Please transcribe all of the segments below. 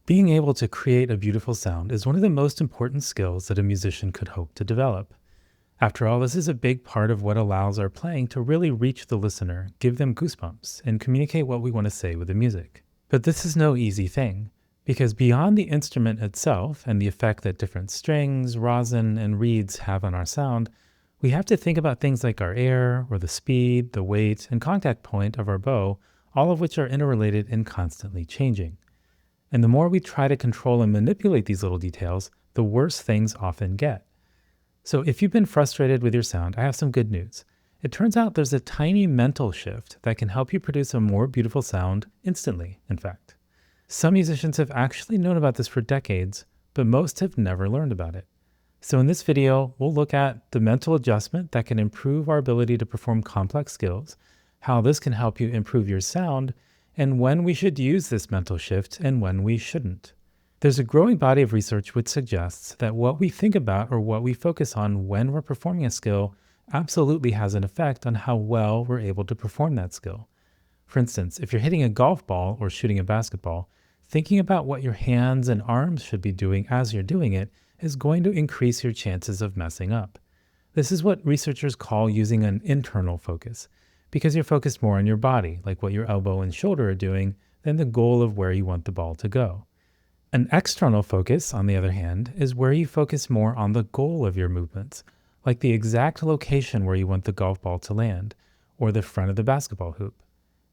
Being able to create a beautiful sound is one of the most important skills that a musician could hope to develop. After all, this is a big part of what allows our playing to really reach the listener, give them goosebumps, and communicate what we want to say with the music. But this is no easy thing, because beyond the instrument itself and the effect that different strings, rosin, and reeds have on our sound, we have to think about things like our air, or the speed, the weight, and contact point of our bow, all of which are interrelated and constantly changing. And the more we try to control and manipulate these little details, the worse things often get. So if you've been frustrated with your sound, I have some good news. It turns out there's a tiny mental shift that can help you produce a more beautiful sound instantly, in fact. Some musicians have actually known about this for decades, but most have never learned about it. So in this video, we'll look at the mental adjustment that can improve our ability to perform complex skills, how this can help you improve your sound, and when we should use this mental shift and when we shouldn't. There's a growing body of research which suggests that what we think about or what we focus on when we're performing a skill absolutely has an effect on how well we're able to perform that skill. For instance, if you're hitting a golf ball or shooting a basketball, thinking about what your hands and arms should be doing as you're doing it is going to increase your chances of messing up. This is what researchers call using an internal focus, because you're focused more on your body, like what your elbow and shoulder are doing, than the goal of where you want the ball to go. An external focus, on the other hand, is where you focus more on the goal of your movements, like the exact location where you want the golf ball to land, or the front of the basketball hoop.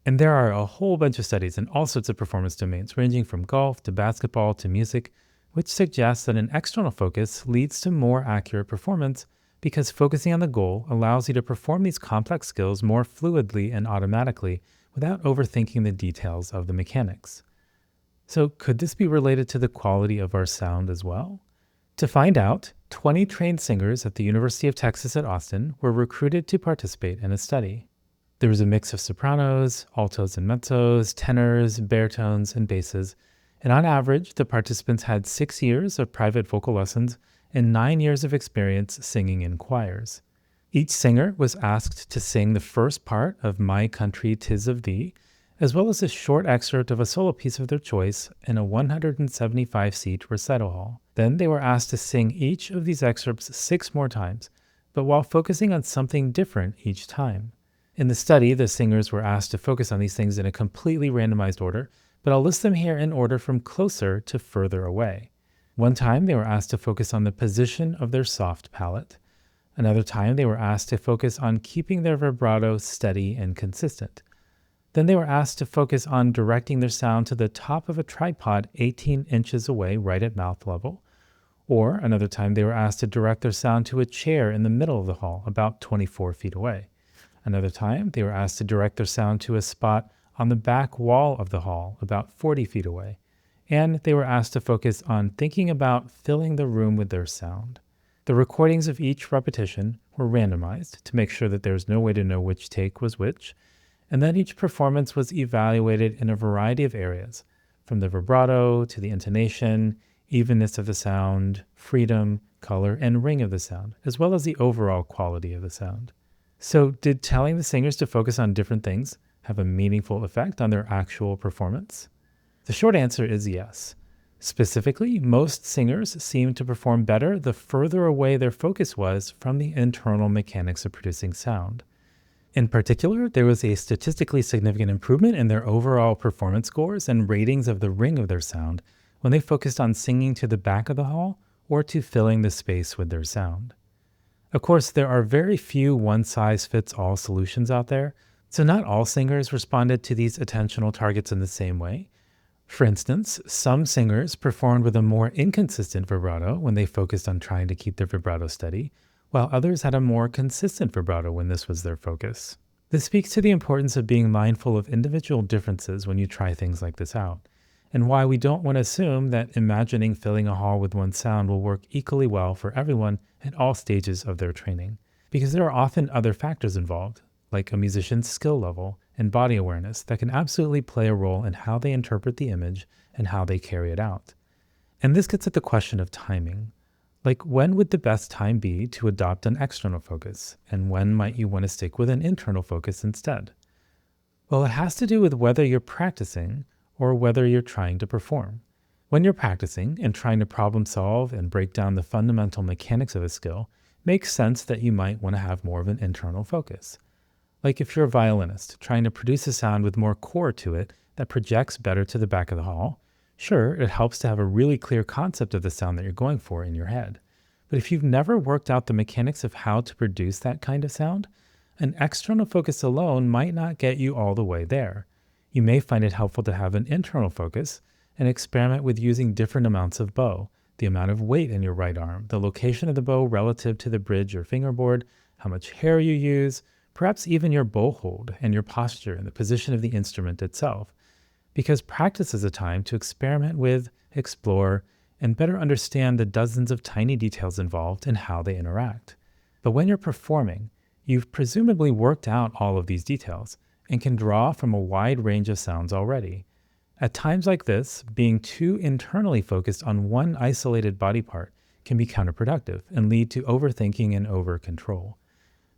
And there are a whole bunch of studies in all sorts of performance domains, ranging from golf to basketball to music, which suggests that an external focus leads to more accurate performance because focusing on the goal allows you to perform these complex skills more fluidly and automatically without overthinking the details of the mechanics. So could this be related to the quality of our sound as well? To find out, 20 trained singers at the University of Texas at Austin were recruited to participate in a study. There was a mix of sopranos, altos and mezzos, tenors, baritones, and basses, and on average, the participants had 6 years of private vocal lessons and 9 years of experience singing in choirs. Each singer was asked to sing the first part of My Country 'Tis of Thee, as well as a short excerpt of a solo piece of their choice in a 175-seat recital hall. Then they were asked to sing each of these excerpts 6 more times, but while focusing on something different each time. In the study, the singers were asked to focus on these things in a completely randomized order, but I'll list them here in order from closer to further away. One time, they were asked to focus on the position of their soft palate. Another time, they were asked to focus on keeping their vibrato steady and consistent. Then they were asked to focus on directing their sound to the top of a tripod 18 inches away, right at mouth level. Or another time, they were asked to direct their sound to a chair in the middle of the hall, about 24 feet away. Another time, they were asked to direct their sound to a spot on the back wall of the hall, about 40 feet away. And they were asked to focus on thinking about filling the room with their sound. The recordings of each repetition were randomized to make sure that there was no way to know which take was which, and then each performance was evaluated in a variety of areas, from the vibrato to the intonation, evenness of the sound, freedom, color, and ring of the sound, as well as the overall quality of the sound. So did telling the singers to focus on different things have a meaningful effect on their actual performance? The short answer is yes. Specifically, most singers seemed to perform better the further away their focus was from the internal mechanics of producing sound. In particular, there was a statistically significant improvement in their overall performance scores and ratings of the ring of their sound when they focused on singing to the back of the hall or to filling the space with their sound. Of course, there are very few one-size-fits-all solutions out there, so not all singers responded to these attentional targets in the same way. For instance, some singers performed with a more inconsistent vibrato when they focused on trying to keep their vibrato steady, while others had a more consistent vibrato when this was their focus. This speaks to the importance of being mindful of individual differences when you try things like this out, and why we don't want to assume that imagining filling a hall with one sound will work equally well for everyone at all stages of their training, because there are often other factors involved, like a musician's skill level and body awareness that can absolutely play a role in how they interpret the image and how they carry it out. And this gets at the question of timing. Like, when would the best time be to adopt an external focus, and when might you want to stick with an internal focus instead? Well, it has to do with whether you're practicing or whether you're trying to perform. When you're practicing and trying to problem solve and break down the fundamental mechanics of a skill, it makes sense that you might want to have more of an internal focus. Like if you're a violinist trying to produce a sound with more core to it that projects better to the back of the hall, sure, it helps to have a really clear concept of the sound that you're going for in your head. But if you've never worked out the mechanics of how to produce that kind of sound, an external focus alone might not get you all the way there. You may find it helpful to have an internal focus and experiment with using different amounts of bow, the amount of weight in your right arm, the location of the bow relative to the bridge or fingerboard, how much hair you use, perhaps even your bow hold and your posture and the position of the instrument itself, because practice is a time to experiment with, explore, and better understand the dozens of tiny details involved in how they interact. But when you're performing, you've presumably worked out all of these details and can draw from a wide range of sounds already. At times like this, being too internally focused on one isolated body part can be counterproductive and lead to overthinking and over-control.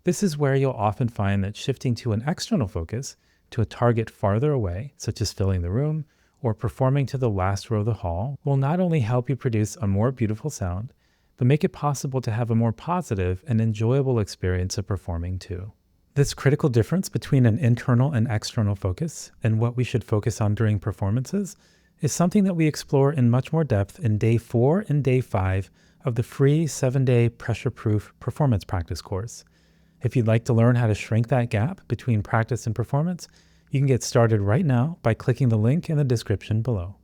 This is where you'll often find that shifting to an external focus, to a target farther away, such as filling the room or performing to the last row of the hall, will not only help you produce a more beautiful sound, but make it possible to have a more positive and enjoyable experience of performing too. This critical difference between an internal and external focus and what we should focus on during performances is something that we explore in much more depth in Day 4 and Day 5 of the free 7-day pressure-proof performance practice course. If you'd like to learn how to shrink that gap between practice and performance, you can get started right now by clicking the link in the description below.